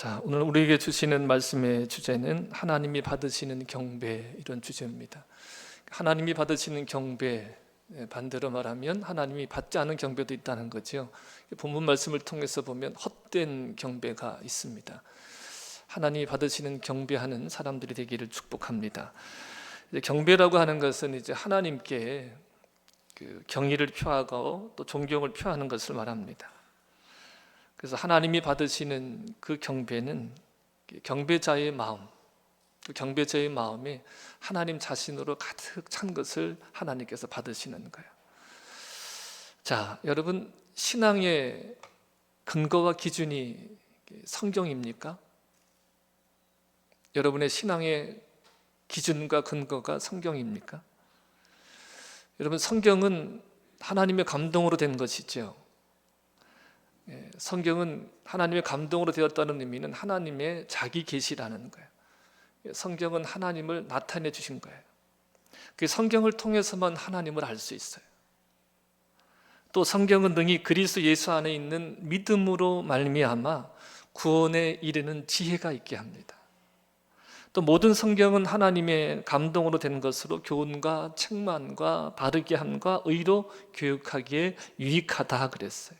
자, 오늘 우리에게 주시는 말씀의 주제는 하나님이 받으시는 경배, 이런 주제입니다. 하나님이 받으시는 경배, 반대로 말하면 하나님이 받지 않은 경배도 있다는 거죠. 본문 말씀을 통해서 보면 헛된 경배가 있습니다. 하나님이 받으시는 경배하는 사람들이 되기를 축복합니다. 경배라고 하는 것은 이제 하나님께 경의를 표하고 또 존경을 표하는 것을 말합니다. 그래서 하나님이 받으시는 그 경배는 경배자의 마음, 그 경배자의 마음에 하나님 자신으로 가득 찬 것을 하나님께서 받으시는 거예요. 자, 여러분, 신앙의 근거와 기준이 성경입니까? 여러분의 신앙의 기준과 근거가 성경입니까? 여러분, 성경은 하나님의 감동으로 된 것이죠. 성경은 하나님의 감동으로 되었다는 의미는 하나님의 자기 계시라는 거예요. 성경은 하나님을 나타내 주신 거예요. 그 성경을 통해서만 하나님을 알 수 있어요. 또 성경은 능히 그리스도 예수 안에 있는 믿음으로 말미암아 구원에 이르는 지혜가 있게 합니다. 또 모든 성경은 하나님의 감동으로 된 것으로 교훈과 책망과 바르게 함과 의로 교육하기에 유익하다 그랬어요.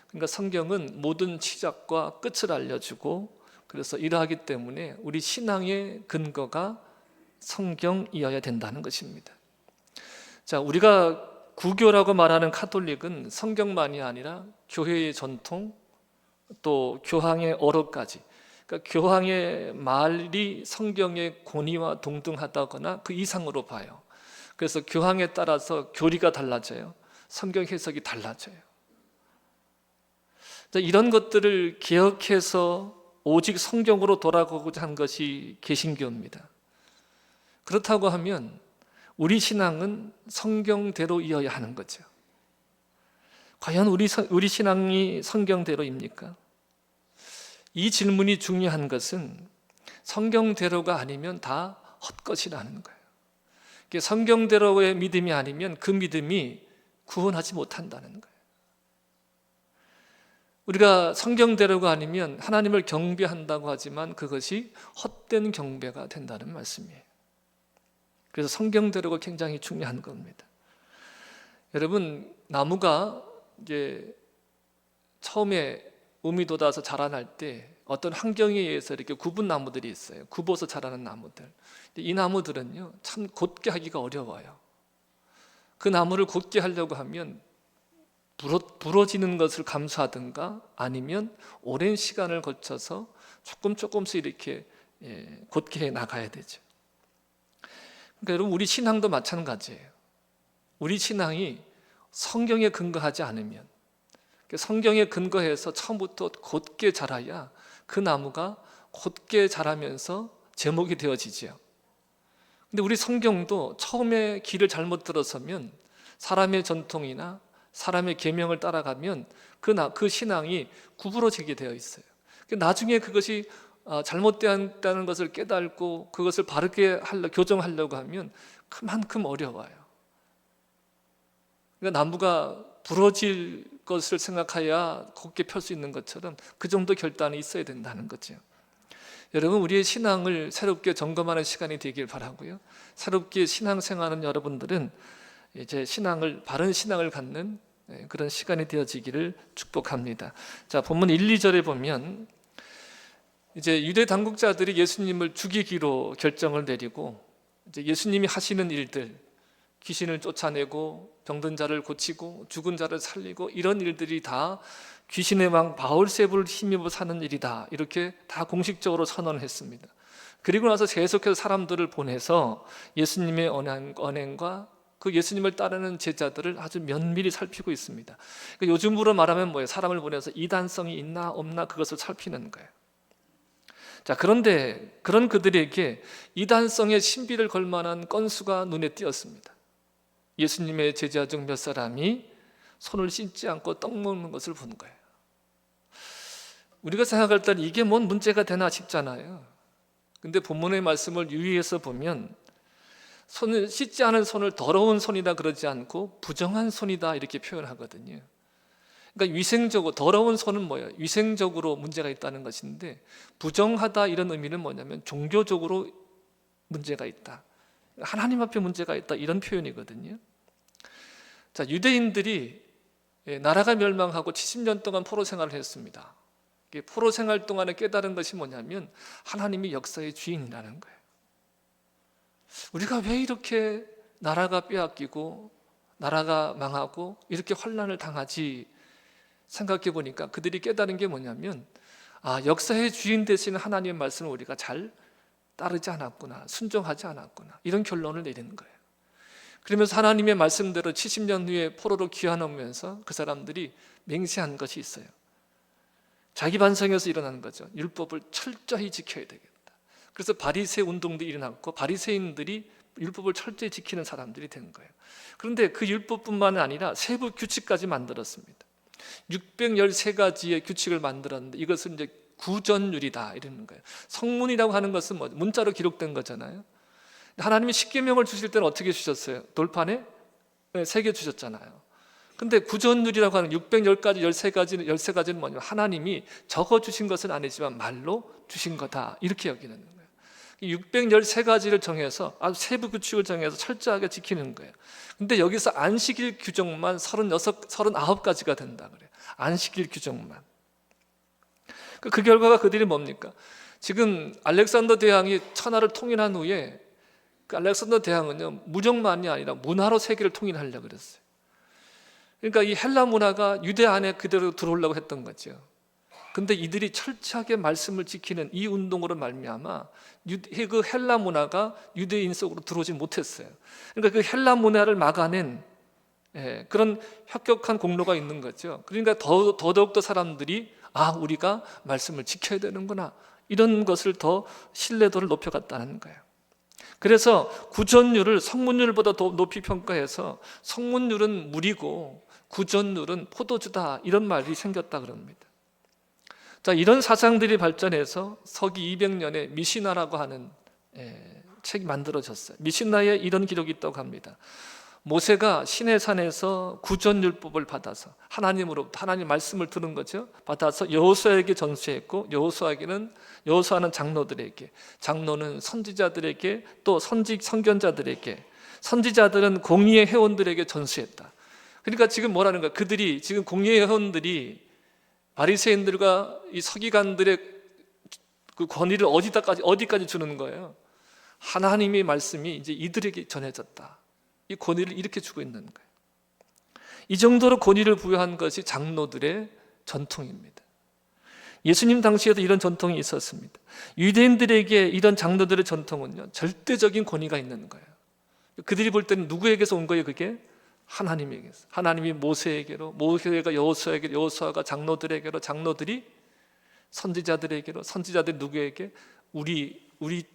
그러니까 성경은 모든 시작과 끝을 알려주고, 그래서 이러하기 때문에 우리 신앙의 근거가 성경이어야 된다는 것입니다. 자, 우리가 구교라고 말하는 카톨릭은 성경만이 아니라 교회의 전통, 또 교황의 어록까지, 그러니까 교황의 말이 성경의 권위와 동등하다거나 그 이상으로 봐요. 그래서 교황에 따라서 교리가 달라져요. 성경 해석이 달라져요. 이런 것들을 기억해서 오직 성경으로 돌아가고자 한 것이 개신교입니다. 그렇다고 하면 우리 신앙은 성경대로이어야 하는 거죠. 과연 우리 신앙이 성경대로입니까? 이 질문이 중요한 것은 성경대로가 아니면 다 헛것이라는 거예요. 성경대로의 믿음이 아니면 그 믿음이 구원하지 못한다는 거예요. 우리가 성경대로가 아니면 하나님을 경배한다고 하지만 그것이 헛된 경배가 된다는 말씀이에요. 그래서 성경대로가 굉장히 중요한 겁니다. 여러분, 나무가 이제 처음에 우미 돋아서 자라날 때 어떤 환경에 의해서 이렇게 굽은 나무들이 있어요. 굽어서 자라는 나무들. 이 나무들은요, 참 곧게 하기가 어려워요. 그 나무를 곧게 하려고 하면 부러지는 것을 감수하든가 아니면 오랜 시간을 거쳐서 조금씩 이렇게 곧게 해 나가야 되죠. 그러니까 여러분, 우리 신앙도 마찬가지예요. 우리 신앙이 성경에 근거하지 않으면, 성경에 근거해서 처음부터 곧게 자라야 그 나무가 곧게 자라면서 제목이 되어지죠. 근데 우리 성경도 처음에 길을 잘못 들어서면 사람의 전통이나 사람의 계명을 따라가면 그 신앙이 구부러지게 되어 있어요. 나중에 그것이 잘못되었다는 것을 깨닫고 그것을 바르게 교정하려고 하면 그만큼 어려워요. 그러니까 나무가 부러질 것을 생각해야 곧게 펼 수 있는 것처럼 그 정도 결단이 있어야 된다는 거죠. 여러분, 우리의 신앙을 새롭게 점검하는 시간이 되길 바라고요. 새롭게 신앙생활하는 여러분들은 이제 바른 신앙을 갖는 그런 시간이 되어지기를 축복합니다. 자, 본문 1, 2절에 보면 이제 유대 당국자들이 예수님을 죽이기로 결정을 내리고, 이제 예수님이 하시는 일들, 귀신을 쫓아내고 병든 자를 고치고 죽은 자를 살리고, 이런 일들이 다 귀신의 왕 바울세불을 힘입어 사는 일이다, 이렇게 다 공식적으로 선언을 했습니다. 그리고 나서 계속해서 사람들을 보내서 예수님의 언행과 그 예수님을 따르는 제자들을 아주 면밀히 살피고 있습니다. 그러니까 요즘으로 말하면 뭐예요? 사람을 보내서 이단성이 있나 없나 그것을 살피는 거예요. 자, 그런데 그런 그들에게 이단성의 신비를 걸 만한 건수가 눈에 띄었습니다. 예수님의 제자 중 몇 사람이 손을 씻지 않고 떡 먹는 것을 본 거예요. 우리가 생각할 때 이게 뭔 문제가 되나 싶잖아요. 근데 본문의 말씀을 유의해서 보면 손을 씻지 않은 손을 더러운 손이다 그러지 않고 부정한 손이다 이렇게 표현하거든요. 그러니까 위생적으로, 더러운 손은 뭐예요? 위생적으로 문제가 있다는 것인데, 부정하다 이런 의미는 뭐냐면 종교적으로 문제가 있다, 하나님 앞에 문제가 있다, 이런 표현이거든요. 자, 유대인들이 나라가 멸망하고 70년 동안 포로 생활을 했습니다. 포로 생활 동안에 깨달은 것이 뭐냐면 하나님이 역사의 주인이라는 거예요. 우리가 왜 이렇게 나라가 빼앗기고 나라가 망하고 이렇게 환난을 당하지 생각해 보니까 그들이 깨달은 게 뭐냐면, 역사의 주인 되시는 하나님의 말씀을 우리가 잘 따르지 않았구나, 순종하지 않았구나, 이런 결론을 내리는 거예요. 그러면서 하나님의 말씀대로 70년 후에 포로로 귀환하면서 그 사람들이 맹세한 것이 있어요. 자기 반성에서 일어나는 거죠. 율법을 철저히 지켜야 되겠다. 그래서 바리새 운동도 일어났고 바리새인들이 율법을 철저히 지키는 사람들이 된 거예요. 그런데 그 율법뿐만 아니라 세부 규칙까지 만들었습니다. 613가지의 규칙을 만들었는데 이것은 이제 구전율이다 이러는 거예요. 성문이라고 하는 것은 뭐 문자로 기록된 거잖아요. 하나님이 십계명을 주실 때는 어떻게 주셨어요? 돌판에 새겨 주셨잖아요. 근데 구전율이라고 하는 610가지 13가지는 뭐냐면 하나님이 적어 주신 것은 아니지만 말로 주신 거다, 이렇게 여기는 거예요. 613가지를 정해서 아주 세부 규칙을 정해서 철저하게 지키는 거예요. 근데 여기서 안식일 규정만 39가지가 된다 그래요. 안식일 규정만. 그 결과가 그들이 뭡니까? 지금 알렉산더 대왕이 천하를 통일한 후에 그 알렉산더 대왕은요, 무력만이 아니라 문화로 세계를 통일하려고 그랬어요. 그러니까 이 헬라 문화가 유대 안에 그대로 들어오려고 했던 거죠. 근데 이들이 철저하게 말씀을 지키는 이 운동으로 말미암아 그 헬라 문화가 유대인 속으로 들어오지 못했어요. 그러니까 그 헬라 문화를 막아낸 그런 혁혁한 공로가 있는 거죠. 그러니까 더더욱 사람들이 우리가 말씀을 지켜야 되는구나, 이런 것을 더 신뢰도를 높여갔다는 거예요. 그래서 구전율을 성문율보다 더 높이 평가해서 성문율은 물이고 구전율은 포도주다, 이런 말이 생겼다 그럽니다. 자, 이런 사상들이 발전해서 서기 200년에 미시나라고 하는 책이 만들어졌어요. 미시나에 이런 기록이 있다고 합니다. 모세가 시내산에서 구전율법을 받아서 하나님으로부터, 하나님 말씀을 들은 거죠. 받아서 여호수아에게 전수했고, 여호수아는 장로들에게, 장로는 선지자들에게, 또 선견자들에게, 선지자들은 공의의 회원들에게 전수했다. 그러니까 지금 뭐라는 거야? 그들이 지금 공의의 회원들이 바리새인들과 이 서기관들의 그 권위를 어디까지 주는 거예요? 하나님의 말씀이 이제 이들에게 전해졌다, 이 권위를 이렇게 주고 있는 거예요. 이 정도로 권위를 부여한 것이 장로들의 전통입니다. 예수님 당시에도 이런 전통이 있었습니다. 유대인들에게 이런 장로들의 전통은요, 절대적인 권위가 있는 거예요. 그들이 볼 때는 누구에게서 온 거예요? 그게 하나님에게서. 하나님이 모세에게로, 모세가 여호수아에게, 여호수아가 장로들에게로, 장로들이 선지자들에게로, 선지자들이 누구에게? 우리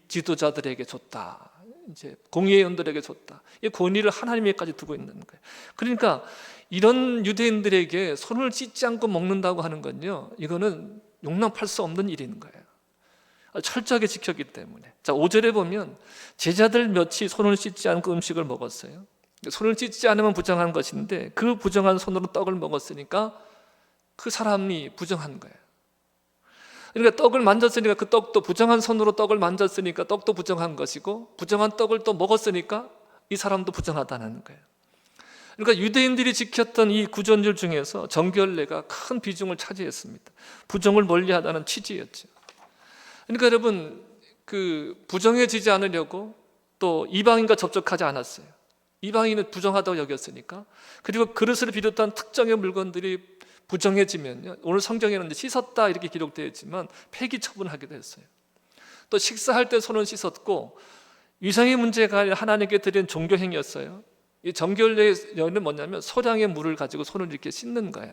지도자들에게 줬다. 이제 공의원들에게 줬다. 이 권위를 하나님에게까지 두고 있는 거예요. 그러니까 이런 유대인들에게 손을 씻지 않고 먹는다고 하는 건요, 이거는 용납할 수 없는 일인 거예요. 철저하게 지켰기 때문에. 자, 5절에 보면 제자들 몇이 손을 씻지 않고 음식을 먹었어요. 손을 씻지 않으면 부정한 것인데 그 부정한 손으로 떡을 먹었으니까 그 사람이 부정한 거예요. 그러니까 떡을 만졌으니까 그 떡도, 부정한 손으로 떡을 만졌으니까 떡도 부정한 것이고, 부정한 떡을 또 먹었으니까 이 사람도 부정하다는 거예요. 그러니까 유대인들이 지켰던 이 구전율 중에서 정결례가 큰 비중을 차지했습니다. 부정을 멀리하다는 취지였죠. 그러니까 여러분, 그 부정해지지 않으려고 또 이방인과 접촉하지 않았어요. 이방인은 부정하다고 여겼으니까. 그리고 그릇을 비롯한 특정의 물건들이 부정해지면요, 오늘 성경에는 씻었다 이렇게 기록되어 있지만 폐기 처분하기도 했어요. 또 식사할 때 손은 씻었고, 위생의 문제가 아니라 하나님께 드린 종교행위였어요. 이 정결례는 뭐냐면 소량의 물을 가지고 손을 이렇게 씻는 거예요.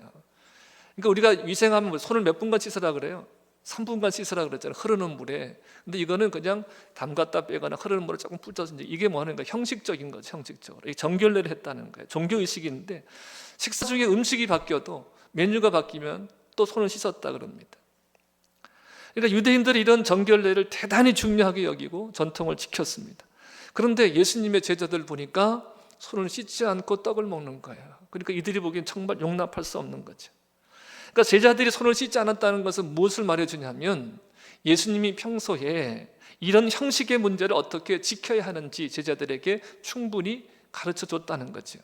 그러니까 우리가 위생하면 손을 몇 분간 씻으라 그래요? 3분간 씻으라 그랬잖아요, 흐르는 물에. 근데 이거는 그냥 담갔다 빼거나 흐르는 물을 조금 뿌려서, 이게 뭐 하는 거예요? 형식적인 거죠, 형식적으로. 정결례를 했다는 거예요. 종교의식인데, 식사 중에 음식이 바뀌어도, 메뉴가 바뀌면 또 손을 씻었다 그럽니다. 그러니까 유대인들이 이런 정결례를 대단히 중요하게 여기고 전통을 지켰습니다. 그런데 예수님의 제자들 보니까 손을 씻지 않고 떡을 먹는 거예요. 그러니까 이들이 보기엔 정말 용납할 수 없는 거죠. 그러니까 제자들이 손을 씻지 않았다는 것은 무엇을 말해주냐면 예수님이 평소에 이런 형식의 문제를 어떻게 지켜야 하는지 제자들에게 충분히 가르쳐 줬다는 거죠.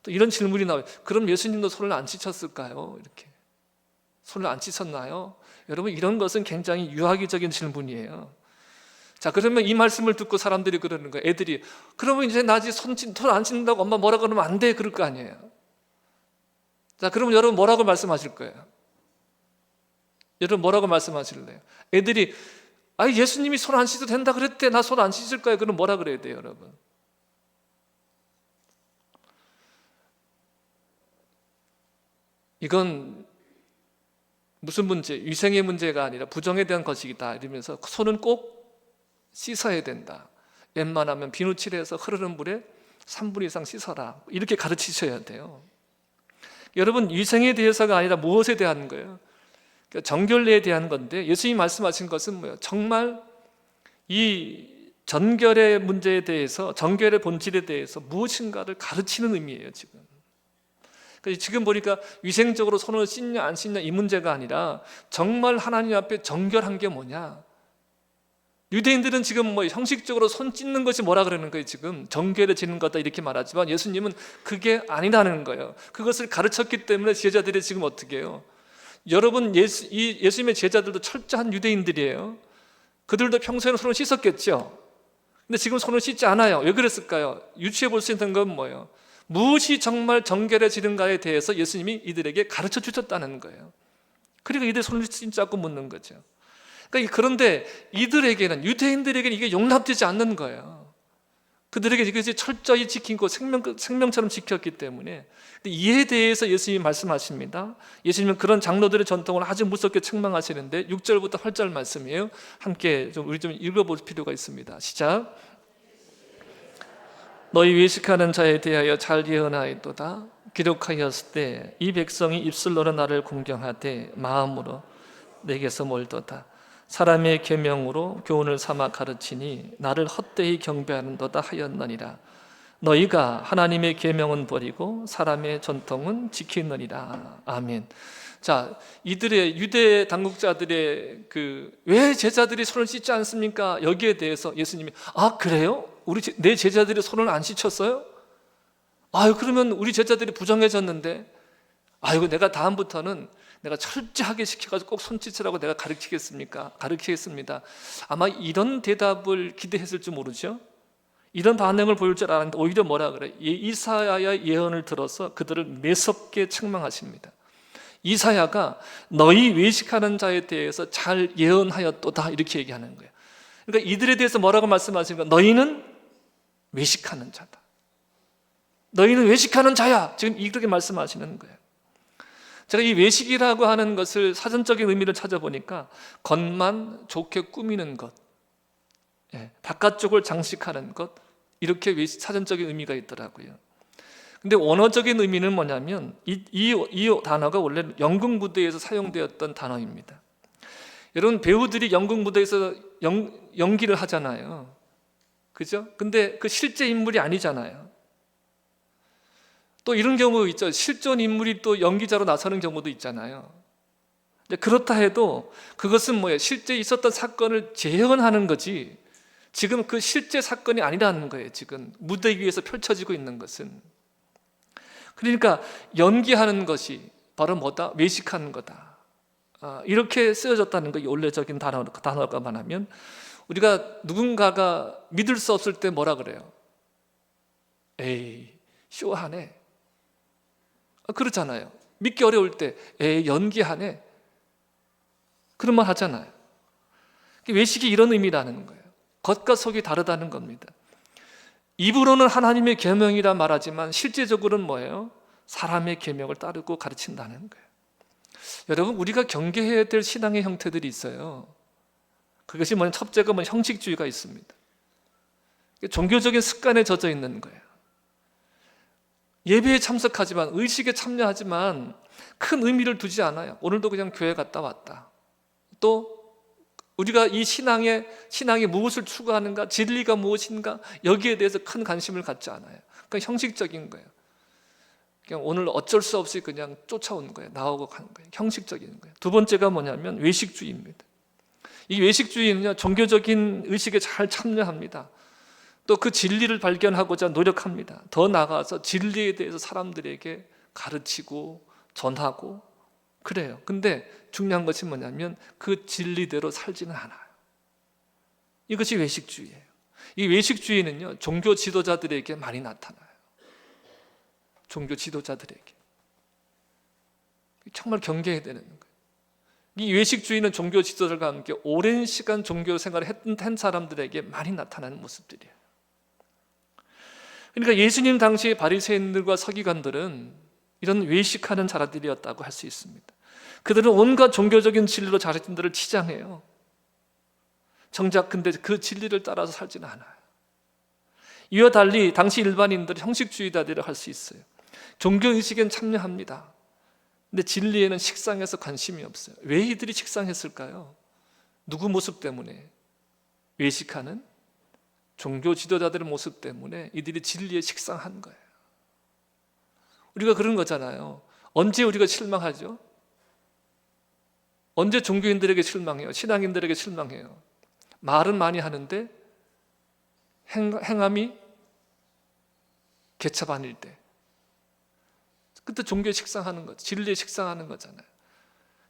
또 이런 질문이 나와요. 그럼 예수님도 손을 안 씻었을까요? 이렇게 손을 안 씻었나요? 여러분, 이런 것은 굉장히 유아기적인 질문이에요. 자, 그러면 이 말씀을 듣고 사람들이 그러는 거예요. 애들이 그러면 이제 나 아직 손 안 씻는다고 엄마 뭐라 그러면 안 돼, 그럴 거 아니에요. 자, 그러면 여러분 뭐라고 말씀하실 거예요? 여러분 뭐라고 말씀하실래요? 애들이 아니 예수님이 손 안 씻어도 된다 그랬대, 나 손 안 씻을 거야. 그럼 뭐라 그래야 돼요, 여러분? 이건 무슨 문제? 위생의 문제가 아니라 부정에 대한 것이다 이러면서 손은 꼭 씻어야 된다. 웬만하면 비누칠해서 흐르는 물에 3분 이상 씻어라. 이렇게 가르치셔야 돼요. 여러분, 위생에 대해서가 아니라 무엇에 대한 거예요? 그러니까 정결례에 대한 건데 예수님이 말씀하신 것은 뭐예요? 정말 이 전결의 문제에 대해서, 정결의 본질에 대해서 무엇인가를 가르치는 의미예요, 지금. 그러니까 지금 보니까 위생적으로 손을 씻냐 안 씻냐 이 문제가 아니라 정말 하나님 앞에 정결한 게 뭐냐. 유대인들은 지금 뭐 형식적으로 손 씻는 것이 뭐라 그러는 거예요, 지금. 정결해지는 거다 이렇게 말하지만 예수님은 그게 아니라는 거예요. 그것을 가르쳤기 때문에 제자들이 지금 어떻게 해요? 여러분, 예수님의 제자들도 철저한 유대인들이에요. 그들도 평소에는 손을 씻었겠죠. 근데 지금 손을 씻지 않아요. 왜 그랬을까요? 유추해 볼 수 있는 건 뭐예요? 무엇이 정말 정결해지는가에 대해서 예수님이 이들에게 가르쳐 주셨다는 거예요. 그러니까 이들 손을 씻지 않고 묻는 거죠. 그러니까 그런데 이들에게는, 유대인들에게는 이게 용납되지 않는 거예요. 그들에게 이것이 철저히 지키고 생명처럼 지켰기 때문에. 이에 대해서 예수님이 말씀하십니다. 예수님은 그런 장로들의 전통을 아주 무섭게 책망하시는데 6절부터 8절 말씀이에요. 함께 우리 좀 읽어볼 필요가 있습니다. 시작. 너희 외식하는 자에 대하여 잘 예언하였도다. 기록하였을 때 이 백성이 입술로는 나를 공경하되 마음으로 내게서 멀도다. 사람의 계명으로 교훈을 삼아 가르치니 나를 헛되이 경배하는도다 하였느니라. 너희가 하나님의 계명은 버리고 사람의 전통은 지키느니라. 아멘. 자, 이들의 유대 당국자들의 왜 제자들이 손을 씻지 않습니까? 여기에 대해서 예수님이 그래요? 내 제자들이 손을 안 씻었어요? 그러면 우리 제자들이 부정해졌는데 내가 다음부터는 내가 철저하게 시켜가지고 꼭 손 씻으라고 내가 가르치겠습니다. 아마 이런 대답을 기대했을지 모르죠. 이런 반응을 보일 줄 알았는데 오히려 뭐라 그래? 이사야의 예언을 들어서 그들을 매섭게 책망하십니다. 이사야가 너희 외식하는 자에 대해서 잘 예언하였도다 이렇게 얘기하는 거예요. 그러니까 이들에 대해서 뭐라고 말씀하시는가? 너희는 외식하는 자다. 너희는 외식하는 자야. 지금 이렇게 말씀하시는 거예요. 제가 이 외식이라고 하는 것을 사전적인 의미를 찾아보니까 겉만 좋게 꾸미는 것, 바깥쪽을 장식하는 것, 이렇게 사전적인 의미가 있더라고요. 근데 원어적인 의미는 뭐냐면 이 단어가 원래 연극 무대에서 사용되었던 단어입니다. 여러분, 배우들이 연극 무대에서 연기를 하잖아요. 그죠? 근데 그 실제 인물이 아니잖아요. 또 이런 경우 있죠. 실존 인물이 또 연기자로 나서는 경우도 있잖아요. 그렇다 해도 그것은 뭐예요? 실제 있었던 사건을 재현하는 거지 지금 그 실제 사건이 아니라는 거예요. 지금 무대 위에서 펼쳐지고 있는 것은. 그러니까 연기하는 것이 바로 뭐다? 외식하는 거다. 이렇게 쓰여졌다는 거. 원래적인 단어가 말하면 우리가 누군가가 믿을 수 없을 때 뭐라 그래요? 에이, 쇼하네. 그렇잖아요. 믿기 어려울 때 에이, 연기하네. 그런 말 하잖아요. 외식이 이런 의미라는 거예요. 겉과 속이 다르다는 겁니다. 입으로는 하나님의 계명이라 말하지만 실제적으로는 뭐예요? 사람의 계명을 따르고 가르친다는 거예요. 여러분, 우리가 경계해야 될 신앙의 형태들이 있어요. 그것이 뭐냐면 첫째가 형식주의가 있습니다. 종교적인 습관에 젖어 있는 거예요. 예배에 참석하지만, 의식에 참여하지만 큰 의미를 두지 않아요. 오늘도 그냥 교회 갔다 왔다. 또 우리가 이 신앙이 무엇을 추구하는가, 진리가 무엇인가, 여기에 대해서 큰 관심을 갖지 않아요. 그러니까 형식적인 거예요. 그냥 오늘 어쩔 수 없이 그냥 쫓아오는 거예요. 나오고 가는 거예요. 형식적인 거예요. 두 번째가 뭐냐면 외식주의입니다. 이 외식주의는요, 종교적인 의식에 잘 참여합니다. 또 그 진리를 발견하고자 노력합니다. 더 나아가서 진리에 대해서 사람들에게 가르치고 전하고 그래요. 근데 중요한 것이 뭐냐면 그 진리대로 살지는 않아요. 이것이 외식주의예요. 이 외식주의는요, 종교 지도자들에게 많이 나타나요. 종교 지도자들에게. 정말 경계해야 되는 거예요. 이 외식주의는 종교 지도자들과 함께 오랜 시간 종교 생활을 한 사람들에게 많이 나타나는 모습들이에요. 그러니까 예수님 당시의 바리새인들과 서기관들은 이런 외식하는 자들이었다고 할 수 있습니다. 그들은 온갖 종교적인 진리로 자신들을 치장해요. 정작 근데 그 진리를 따라서 살지는 않아요. 이와 달리 당시 일반인들은 형식주의자들이라고 할 수 있어요. 종교의식엔 참여합니다. 근데 진리에는 식상해서 관심이 없어요. 왜 이들이 식상했을까요? 누구 모습 때문에? 외식하는 종교 지도자들의 모습 때문에 이들이 진리에 식상한 거예요. 우리가 그런 거잖아요. 언제 우리가 실망하죠? 언제 종교인들에게 실망해요? 신앙인들에게 실망해요? 말은 많이 하는데 행함이 개차반일 때, 그때 종교에 식상하는 거죠. 진리에 식상하는 거잖아요.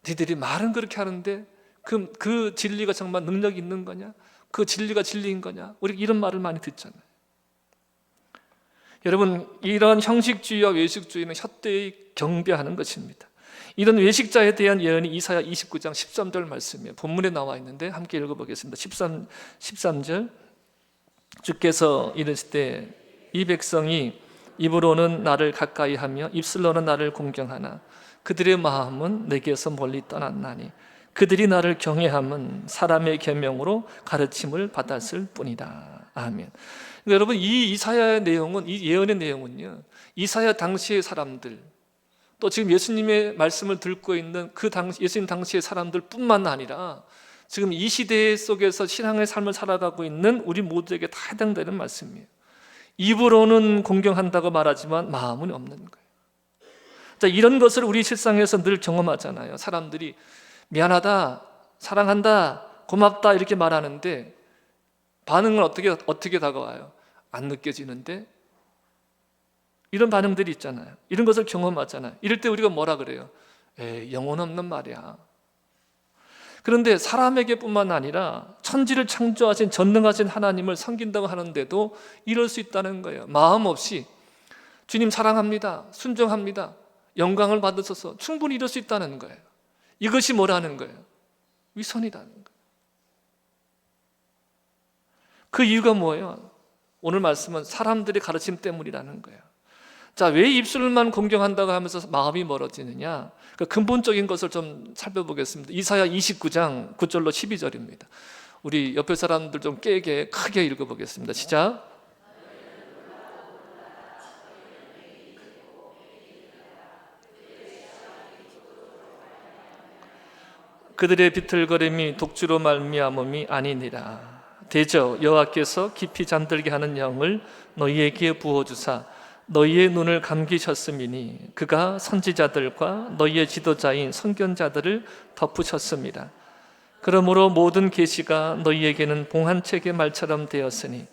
니들이 말은 그렇게 하는데 그 진리가 정말 능력이 있는 거냐? 그 진리가 진리인 거냐? 우리 이런 말을 많이 듣잖아요. 여러분, 이런 형식주의와 외식주의는 혀대의 경배하는 것입니다. 이런 외식자에 대한 예언이 이사야 29장 13절 말씀이에요. 본문에 나와 있는데 함께 읽어보겠습니다. 13절 주께서 이르시되 이 백성이 입으로는 나를 가까이 하며 입술로는 나를 공경하나 그들의 마음은 내게서 멀리 떠났나니 그들이 나를 경외함은 사람의 계명으로 가르침을 받았을 뿐이다. 아멘. 그러니까 여러분, 이 이사야의 내용은, 이 예언의 내용은요, 이사야 당시의 사람들, 또 지금 예수님의 말씀을 듣고 있는 그 당시 예수님 당시의 사람들뿐만 아니라 지금 이 시대 속에서 신앙의 삶을 살아가고 있는 우리 모두에게 다 해당되는 말씀이에요. 입으로는 공경한다고 말하지만 마음은 없는 거예요. 자, 이런 것을 우리 실상에서 늘 경험하잖아요. 사람들이 미안하다, 사랑한다, 고맙다 이렇게 말하는데 반응은 어떻게 다가와요? 안 느껴지는데? 이런 반응들이 있잖아요. 이런 것을 경험하잖아요. 이럴 때 우리가 뭐라 그래요? 영혼 없는 말이야. 그런데 사람에게 뿐만 아니라 천지를 창조하신 전능하신 하나님을 섬긴다고 하는데도 이럴 수 있다는 거예요. 마음 없이 주님 사랑합니다, 순종합니다, 영광을 받으셔서 충분히 이럴 수 있다는 거예요. 이것이 뭐라는 거예요? 위선이라는 거예요. 그 이유가 뭐예요? 오늘 말씀은 사람들의 가르침 때문이라는 거예요. 자, 왜 입술만 공경한다고 하면서 마음이 멀어지느냐? 그 근본적인 것을 좀 살펴보겠습니다. 이사야 29장 9절로 12절입니다. 우리 옆에 사람들 좀 깨게 크게 읽어보겠습니다. 시작. 그들의 비틀거림이 독주로 말미암음이 아니니라. 대저 여호와께서 깊이 잠들게 하는 영을 너희에게 부어주사 너희의 눈을 감기셨음이니 그가 선지자들과 너희의 지도자인 선견자들을 덮으셨습니다. 그러므로 모든 계시가 너희에게는 봉한책의 말처럼 되었으니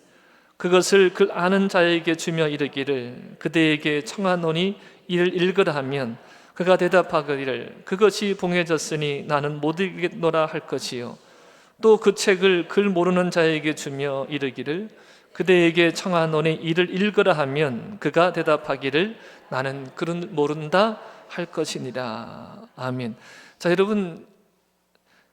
그것을 그 아는 자에게 주며 이르기를 그대에게 청하노니 이를 읽으라 하면 그가 대답하기를 그것이 봉해졌으니 나는 못 읽겠노라 할 것이요 또 그 책을 글 모르는 자에게 주며 이르기를 그대에게 청하노니 이를 읽으라 하면 그가 대답하기를 나는 그는 모른다 할 것이니라. 아멘. 자, 여러분,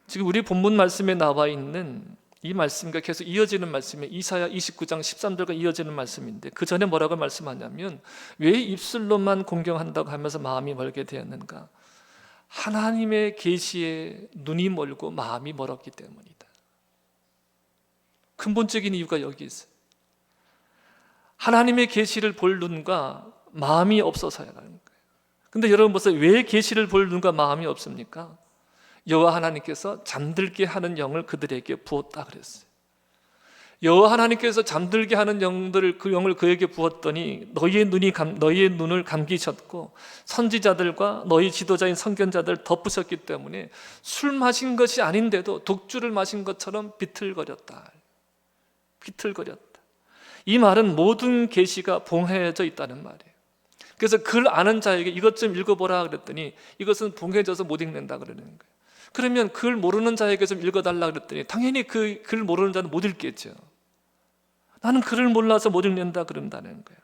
지금 우리 본문 말씀에 나와 있는 이 말씀과 계속 이어지는 말씀이 이사야 29장 13절과 이어지는 말씀인데 그 전에 뭐라고 말씀하냐면 왜 입술로만 공경한다고 하면서 마음이 멀게 되었는가? 하나님의 계시에 눈이 멀고 마음이 멀었기 때문이다. 근본적인 이유가 여기 있어요. 하나님의 계시를 볼 눈과 마음이 없어서야라는 거예요. 근데 여러분 보세요. 왜 계시를 볼 눈과 마음이 없습니까? 여호와 하나님께서 잠들게 하는 영을 그들에게 부었다 그랬어요. 여호와 하나님께서 잠들게 하는 영들을 그 영을 그에게 부었더니 너희의 눈을 감기셨고 선지자들과 너희 지도자인 선견자들 덮으셨기 때문에 술 마신 것이 아닌데도 독주를 마신 것처럼 비틀거렸다. 비틀거렸다. 이 말은 모든 계시가 봉해져 있다는 말이에요. 그래서 글 아는 자에게 이것 좀 읽어보라 그랬더니 이것은 봉해져서 못 읽는다 그러는 거예요. 그러면 글 모르는 자에게 좀 읽어달라 그랬더니 당연히 그 글 모르는 자는 못 읽겠죠. 나는 글을 몰라서 못 읽는다 그런다는 거예요.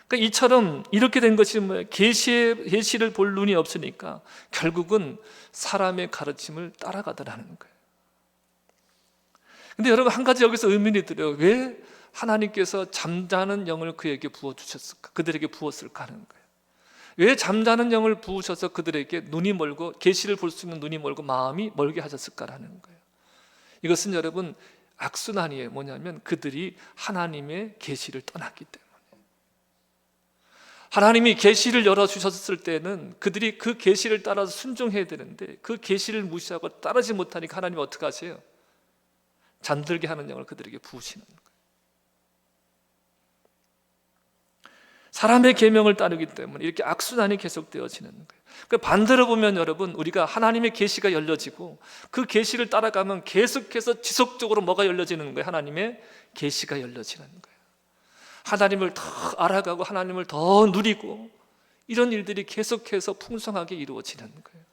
그러니까 이처럼 이렇게 된 것이 뭐예요? 계시를 볼 눈이 없으니까 결국은 사람의 가르침을 따라가더라는 거예요. 근데 여러분 한 가지 여기서 의문이 들어요. 왜 하나님께서 잠자는 영을 그에게 부어주셨을까? 그들에게 부었을까 하는 거예요. 왜 잠자는 영을 부으셔서 그들에게 눈이 멀고 계시를 볼 수 있는 눈이 멀고 마음이 멀게 하셨을까라는 거예요. 이것은 여러분 악순환이에요. 뭐냐면 그들이 하나님의 계시를 떠났기 때문에. 하나님이 계시를 열어주셨을 때는 그들이 그 계시를 따라서 순종해야 되는데 그 계시를 무시하고 따르지 못하니까 하나님이 어떻게 하세요? 잠들게 하는 영을 그들에게 부으시는 거예요. 사람의 계명을 따르기 때문에 이렇게 악순환이 계속되어지는 거예요. 그러니까 반대로 보면 여러분 우리가 하나님의 계시가 열려지고 그 계시를 따라가면 계속해서 지속적으로 뭐가 열려지는 거예요? 하나님의 계시가 열려지는 거예요. 하나님을 더 알아가고 하나님을 더 누리고 이런 일들이 계속해서 풍성하게 이루어지는 거예요.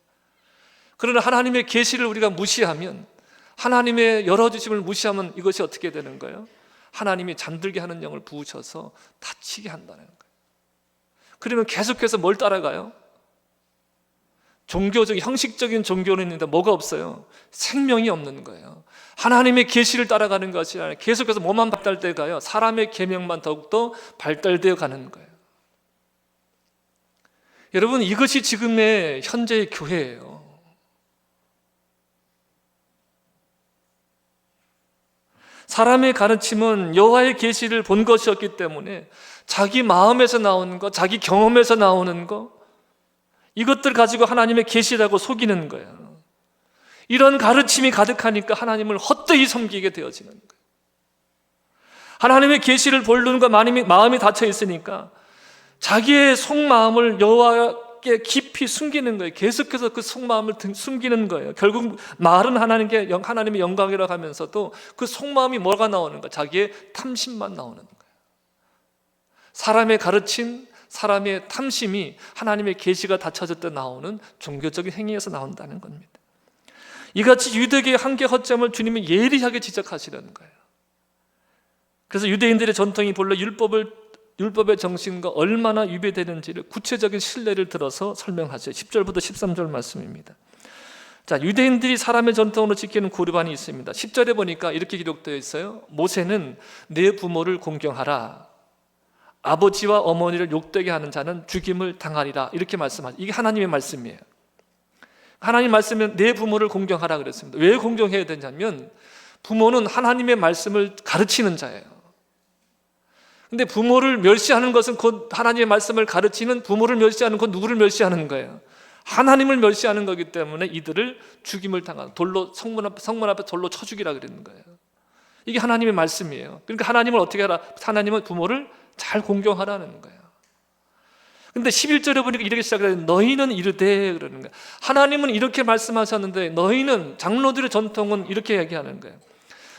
그러나 하나님의 계시를 우리가 무시하면, 하나님의 열어주심을 무시하면 이것이 어떻게 되는 거예요? 하나님이 잠들게 하는 영을 부으셔서 다치게 한다는 거예요. 그러면 계속해서 뭘 따라가요? 종교적인, 형식적인 종교는 있는데 뭐가 없어요? 생명이 없는 거예요. 하나님의 계시를 따라가는 것이 아니라 계속해서 뭐만 발달되어 가요? 사람의 계명만 더욱더 발달되어 가는 거예요. 여러분 이것이 지금의 현재의 교회예요. 사람의 가르침은 여호와의 계시를 본 것이었기 때문에 자기 마음에서 나오는 것, 자기 경험에서 나오는 것, 이것들 가지고 하나님의 계시라고 속이는 거예요. 이런 가르침이 가득하니까 하나님을 헛되이 섬기게 되어지는 거예요. 하나님의 계시를 볼 눈과 마음이 닫혀 있으니까 자기의 속마음을 여호와께 깊이 숨기는 거예요. 계속해서 그 속마음을 숨기는 거예요. 결국 말은 하나님의 영광이라고 하면서도 그 속마음이 뭐가 나오는 거예요? 자기의 탐심만 나오는 거예요. 사람의 가르침, 사람의 탐심이 하나님의 계시가 닫혀질 때 나오는 종교적인 행위에서 나온다는 겁니다. 이같이 유대계의 한계 허점을 주님이 예리하게 지적하시려는 거예요. 그래서 유대인들의 전통이 본래 율법의 정신과 얼마나 위배되는지를 구체적인 신뢰를 들어서 설명하죠. 10절부터 13절 말씀입니다. 자, 유대인들이 사람의 전통으로 지키는 구르반이 있습니다. 10절에 보니까 이렇게 기록되어 있어요. 모세는 내 부모를 공경하라. 아버지와 어머니를 욕되게 하는 자는 죽임을 당하리라. 이렇게 말씀하죠. 이게 하나님의 말씀이에요. 하나님 말씀은 내 부모를 공경하라 그랬습니다. 왜 공경해야 되냐면 부모는 하나님의 말씀을 가르치는 자예요. 근데 부모를 멸시하는 것은 곧 하나님의 말씀을 가르치는, 부모를 멸시하는 건 누구를 멸시하는 거예요? 하나님을 멸시하는 거기 때문에 이들을 죽임을 당하는, 돌로 성문 앞에 돌로 쳐 죽이라 그랬는 거예요. 이게 하나님의 말씀이에요. 그러니까 하나님을 어떻게 하라? 하나님은 부모를 잘 공경하라는 거예요. 근데 11절에 보니까 이렇게 시작해요. 너희는 이르되 그러는 거예요. 하나님은 이렇게 말씀하셨는데 너희는, 장로들의 전통은 이렇게 얘기하는 거예요.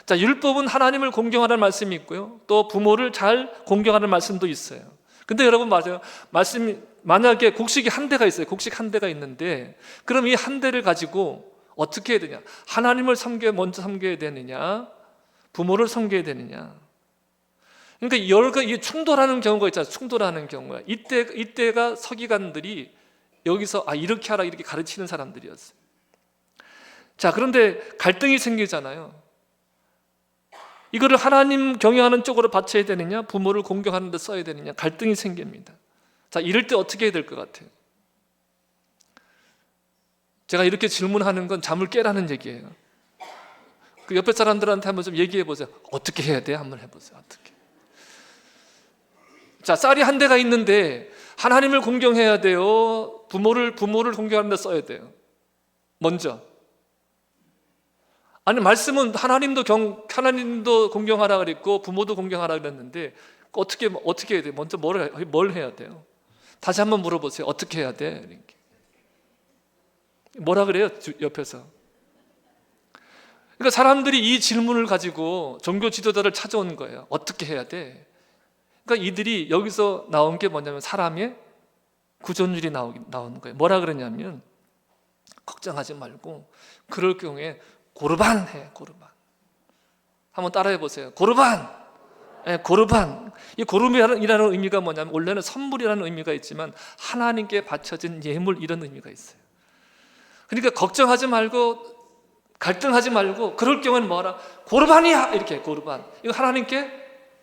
자, 율법은 하나님을 공경하라는 말씀이 있고요, 또 부모를 잘 공경하라는 말씀도 있어요. 근데 여러분 맞아요. 말씀이, 만약에 곡식이 한 대가 있어요. 곡식 한 대가 있는데 그럼 이 한 대를 가지고 어떻게 해야 되냐? 하나님을 먼저 섬겨야 되느냐? 부모를 섬겨야 되느냐? 그러니까 이게 충돌하는 경우가 있잖아요. 충돌하는 경우가. 이때가 서기관들이 여기서 이렇게 하라 이렇게 가르치는 사람들이었어요. 자, 그런데 갈등이 생기잖아요. 이거를 하나님 경외하는 쪽으로 바쳐야 되느냐, 부모를 공경하는 데 써야 되느냐, 갈등이 생깁니다. 자, 이럴 때 어떻게 해야 될 것 같아요? 제가 이렇게 질문하는 건 잠을 깨라는 얘기예요. 그 옆에 사람들한테 한번 좀 얘기해 보세요. 어떻게 해야 돼? 한번 해보세요. 어떻게? 자, 쌀이 한 대가 있는데 하나님을 공경해야 돼요? 부모를 공경하는 데 써야 돼요? 먼저. 아니 말씀은 하나님도 공경하라 그랬고 부모도 공경하라 그랬는데 어떻게 해야 돼? 먼저 뭘 해야 돼요? 다시 한번 물어보세요. 어떻게 해야 돼? 이렇게. 뭐라 그래요? 옆에서. 그러니까 사람들이 이 질문을 가지고 종교 지도자를 찾아온 거예요. 어떻게 해야 돼? 그러니까 이들이 여기서 나온 게 뭐냐면 사람의 구존율이 나오는 거예요. 뭐라 그러냐면 걱정하지 말고 그럴 경우에 고르반 해. 고르반. 한번 따라해 보세요. 고르반. 네, 고르반. 이 고르반이라는 의미가 뭐냐면 원래는 선물이라는 의미가 있지만 하나님께 바쳐진 예물 이런 의미가 있어요. 그러니까 걱정하지 말고 갈등하지 말고 그럴 경우는 뭐라? 고르반이야. 이렇게 고르반. 이거 하나님께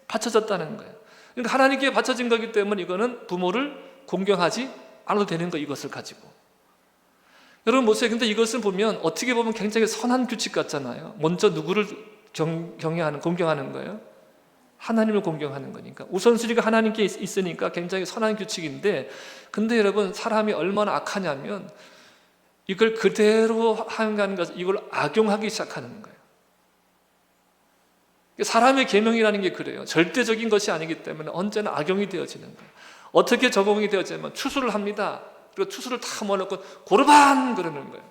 바쳐졌다는 거예요. 그러니까 하나님께 바쳐진 거기 때문에 이거는 부모를 공경하지 않아도 되는 거 이것을 가지고. 여러분 보세요. 근데 이것을 보면 어떻게 보면 굉장히 선한 규칙 같잖아요. 먼저 누구를 공경하는 거예요? 하나님을 공경하는 거니까. 우선순위가 하나님께 있으니까 굉장히 선한 규칙인데 근데 여러분 사람이 얼마나 악하냐면 이걸 그대로 하는 것을 이걸 악용하기 시작하는 거예요. 사람의 계명이라는 게 그래요. 절대적인 것이 아니기 때문에 언제나 악용이 되어지는 거예요. 어떻게 적용이 되어지면 추수를 합니다. 그리고 추수를 다 모아놓고 고르반 그러는 거예요.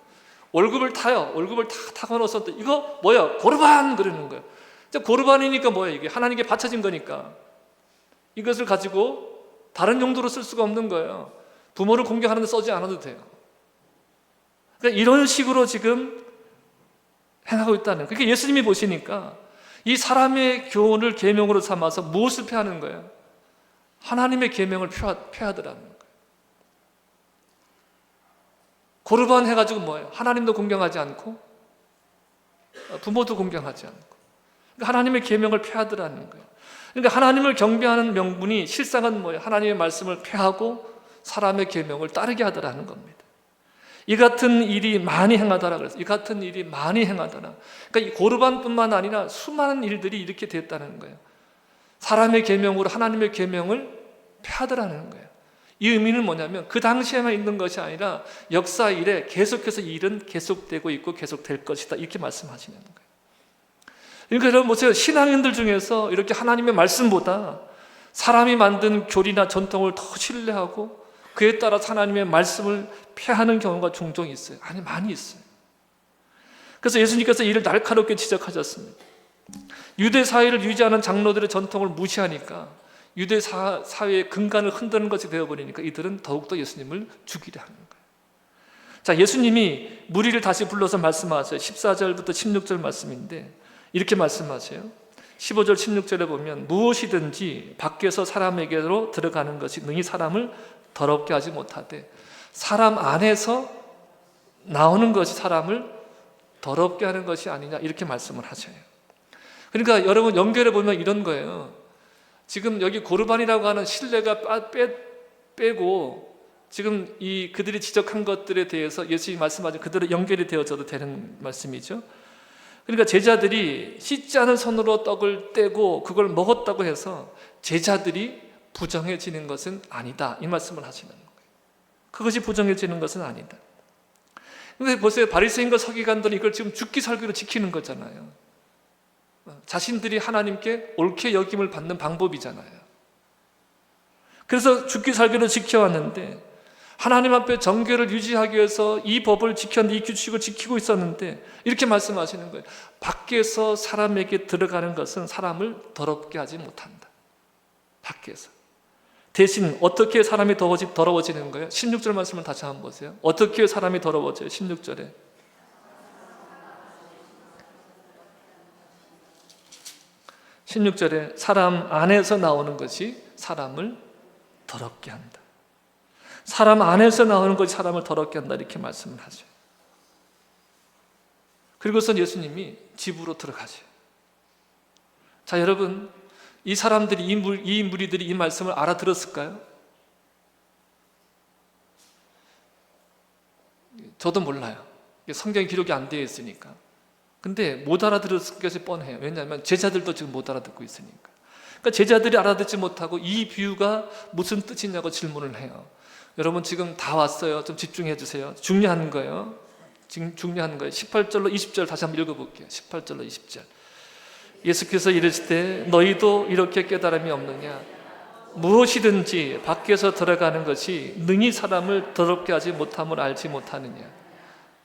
월급을 타요. 월급을 다 타고 넣어서 이거 뭐야? 고르반 그러는 거예요. 고르반이니까 뭐야 이게? 하나님께 바쳐진 거니까 이것을 가지고 다른 용도로 쓸 수가 없는 거예요. 부모를 공경하는 데 쓰지 않아도 돼요. 그러니까 이런 식으로 지금 행하고 있다는 거예요. 그러니까 예수님이 보시니까 이 사람의 교훈을 계명으로 삼아서 무엇을 폐하는 거예요? 하나님의 계명을 폐하더라는 거예요. 고르반 해가지고 뭐예요? 하나님도 공경하지 않고 부모도 공경하지 않고 그러니까 하나님의 계명을 폐하더라는 거예요. 그러니까 하나님을 경배하는 명분이 실상은 뭐예요? 하나님의 말씀을 폐하고 사람의 계명을 따르게 하더라는 겁니다. 이 같은 일이 많이 행하더라 그래서 이 같은 일이 많이 행하더라. 그러니까 이 고르반뿐만 아니라 수많은 일들이 이렇게 됐다는 거예요. 사람의 계명으로 하나님의 계명을 폐하더라는 거예요. 이 의미는 뭐냐면 그 당시에만 있는 것이 아니라 역사 이래 계속해서 일은 계속되고 있고 계속될 것이다 이렇게 말씀하시는 거예요. 그러니까 여러분 보세요. 신앙인들 중에서 이렇게 하나님의 말씀보다 사람이 만든 교리나 전통을 더 신뢰하고 그에 따라 하나님의 말씀을 폐하는 경우가 종종 있어요. 아니 많이 있어요. 그래서 예수님께서 이를 날카롭게 지적하셨습니다. 유대 사회를 유지하는 장로들의 전통을 무시하니까 유대 사회의 근간을 흔드는 것이 되어버리니까 이들은 더욱더 예수님을 죽이려 하는 거예요. 자, 예수님이 무리를 다시 불러서 말씀하세요. 14절부터 16절 말씀인데 이렇게 말씀하세요. 15절 16절에 보면 무엇이든지 밖에서 사람에게로 들어가는 것이 능히 사람을 더럽게 하지 못하되 사람 안에서 나오는 것이 사람을 더럽게 하는 것이 아니냐 이렇게 말씀을 하셔요. 그러니까 여러분 연결해 보면 이런 거예요. 지금 여기 고르반이라고 하는 신뢰가 빼고 지금 그들이 지적한 것들에 대해서 예수님이 말씀하신 그대로 연결이 되어져도 되는 말씀이죠. 그러니까 제자들이 씻지 않은 손으로 떡을 떼고 그걸 먹었다고 해서 제자들이 부정해지는 것은 아니다 이 말씀을 하시는 거예요. 그것이 부정해지는 것은 아니다. 근데 보세요. 바리새인과 서기관들은 이걸 지금 죽기 살기로 지키는 거잖아요. 자신들이 하나님께 옳게 여김을 받는 방법이잖아요. 그래서 죽기 살기로 지켜왔는데 하나님 앞에 정결을 유지하기 위해서 이 법을 지켰는데 이 규칙을 지키고 있었는데 이렇게 말씀하시는 거예요. 밖에서 사람에게 들어가는 것은 사람을 더럽게 하지 못한다. 밖에서. 대신 어떻게 사람이 더러워지는 거예요? 16절 말씀을 다시 한번 보세요. 어떻게 사람이 더러워져요? 16절에. 사람 안에서 나오는 것이 사람을 더럽게 한다. 사람 안에서 나오는 것이 사람을 더럽게 한다 이렇게 말씀을 하죠. 그리고선 예수님이 집으로 들어가죠. 자, 여러분 이 사람들이 이 무리들이 이 말씀을 알아들었을까요? 저도 몰라요. 성경에 기록이 안 되어 있으니까. 근데 못 알아들었을 것이 뻔해요. 왜냐하면 제자들도 지금 못 알아듣고 있으니까. 그러니까 제자들이 알아듣지 못하고 이 비유가 무슨 뜻이냐고 질문을 해요. 여러분 지금 다 왔어요. 좀 집중해 주세요. 중요한 거예요. 지금 중요한 거예요. 18절로 20절 다시 한번 읽어볼게요. 18절로 20절. 예수께서 이르시되 너희도 이렇게 깨달음이 없느냐? 무엇이든지 밖에서 들어가는 것이 능히 사람을 더럽게 하지 못함을 알지 못하느냐?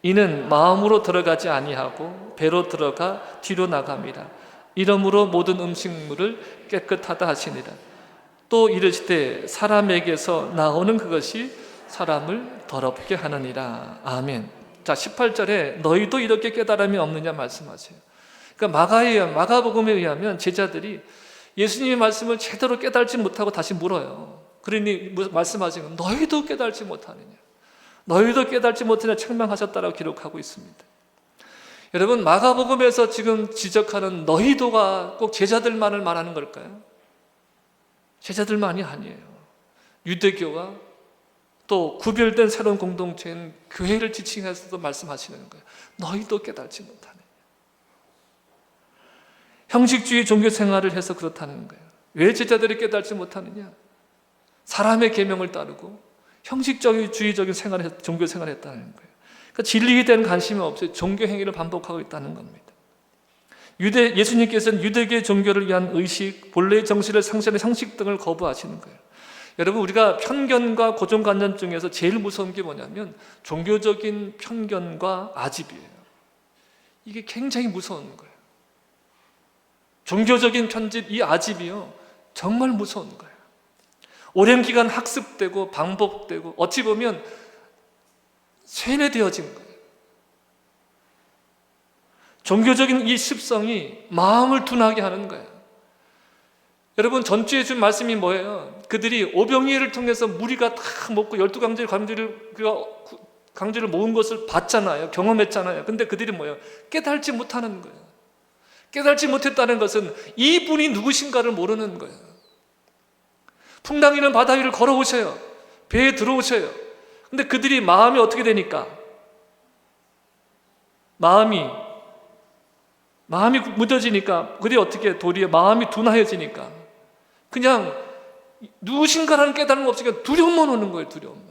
이는 마음으로 들어가지 아니하고 배로 들어가 뒤로 나갑니다. 이러므로 모든 음식물을 깨끗하다 하시니라. 또 이르시되 사람에게서 나오는 그것이 사람을 더럽게 하느니라. 아멘. 자, 18절에 너희도 이렇게 깨달음이 없느냐 말씀하세요. 그러니까 마가복음에 의하면 제자들이 예수님의 말씀을 제대로 깨달지 못하고 다시 물어요. 그러니 말씀하시는 너희도 깨달지 못하느냐, 너희도 깨달지 못하느냐 책망하셨다라고 기록하고 있습니다. 여러분, 마가복음에서 지금 지적하는 너희도가 꼭 제자들만을 말하는 걸까요? 제자들만이 아니에요. 유대교와 또 구별된 새로운 공동체인 교회를 지칭해서도 말씀하시는 거예요. 너희도 깨달지 못하느냐. 형식주의 종교 생활을 해서 그렇다는 거예요. 왜 제자들이 깨달지 못하느냐? 사람의 계명을 따르고 형식주의적인 종교 생활을 했다는 거예요. 그러니까 진리에 대한 관심이 없어요. 종교 행위를 반복하고 있다는 겁니다. 예수님께서는 유대계 종교를 위한 의식, 본래의 정신을 상실하는 형식 등을 거부하시는 거예요. 여러분, 우리가 편견과 고정관념 중에서 제일 무서운 게 뭐냐면 종교적인 편견과 아집이에요. 이게 굉장히 무서운 거예요. 종교적인 편집, 이 아집이요, 정말 무서운 거예요. 오랜 기간 학습되고 반복되고 어찌 보면 세뇌되어진 거예요. 종교적인 이 습성이 마음을 둔하게 하는 거예요. 여러분, 전주에 준 말씀이 뭐예요? 그들이 오병이어를 통해서 무리가 다 먹고 12강제 강제를 모은 것을 봤잖아요. 경험했잖아요. 근데 그들이 뭐예요? 깨달지 못하는 거예요. 깨달지 못했다는 것은 이분이 누구신가를 모르는 거예요. 풍랑이는 바다 위를 걸어오셔요. 배에 들어오셔요. 근데 그들이 마음이 어떻게 되니까? 마음이 무뎌지니까 그들이 어떻게 도리어 마음이 둔하여지니까 그냥 누구신가라는 깨달음 없으니까 두려움만 오는 거예요. 두려움만.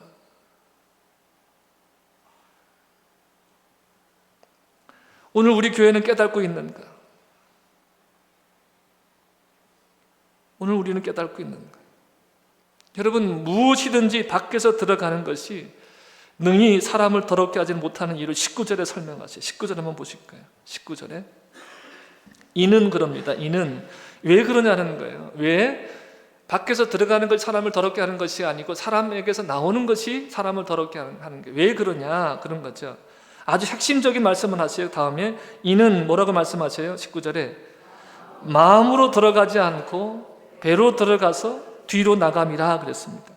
오늘 우리 교회는 깨닫고 있는가? 오늘 우리는 깨닫고 있는가? 여러분, 무엇이든지 밖에서 들어가는 것이 능히 사람을 더럽게 하지 못하는 이유를 19절에 설명하세요. 19절 한번 보실까요? 19절에 이는 그럽니다. 이는 왜 그러냐는 거예요. 왜? 밖에서 들어가는 것이 사람을 더럽게 하는 것이 아니고 사람에게서 나오는 것이 사람을 더럽게 하는 게 왜 그러냐 그런 거죠. 아주 핵심적인 말씀을 하세요. 다음에 이는 뭐라고 말씀하세요? 19절에 마음으로 들어가지 않고 배로 들어가서 뒤로 나감이라 그랬습니다.